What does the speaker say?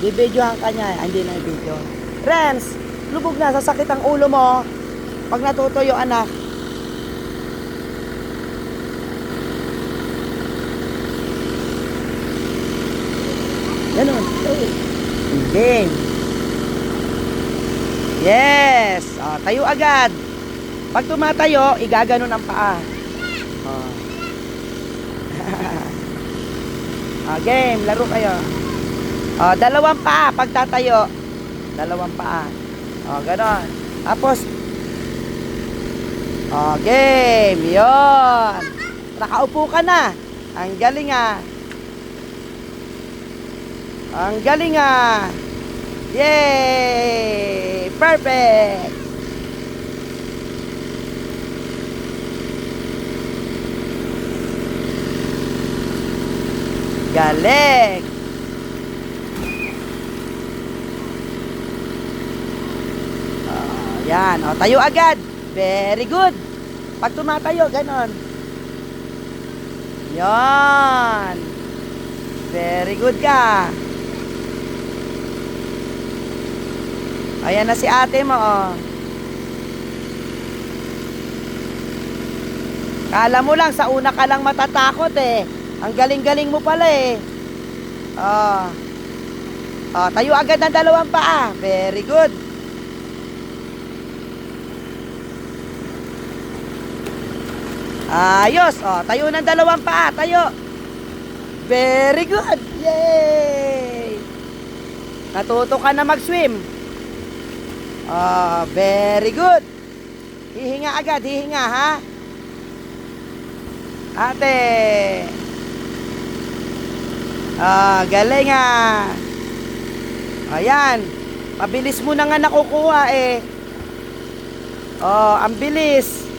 Bibidyohan ka niya. Hindi na video. Renz, lubog na. Sasakit ang ulo mo. Pag natutuyo, anak. Ganun. Game. Yes. Tayo agad. Pag tumatayo, igaganon ang paa. Game. Laro kayo. Dalawang paa pag tatayo. Dalawang paa. Ganon. Tapos, game. Yon. Nakaupo ka na. Ang galing ah. Ang galing ah. Yay! Perfect! Galing! Yan. Tayo agad. Very good. Pag tumatayo, ganon. Yan. Very good ka. Ayan na si ate mo, Kala mo lang, sa una ka lang matatakot eh. Ang galing-galing mo pala eh. Tayo agad ng dalawang paa. Very good. Ayos. Tayo ng dalawang paa. Tayo. Very good. Yay! Natuto ka na mag-swim. Very good. Hihinga agad, hihinga ha. Ate. Galing ah. Ayan. Pabilis mo na nga nakukuha eh. Ang bilis.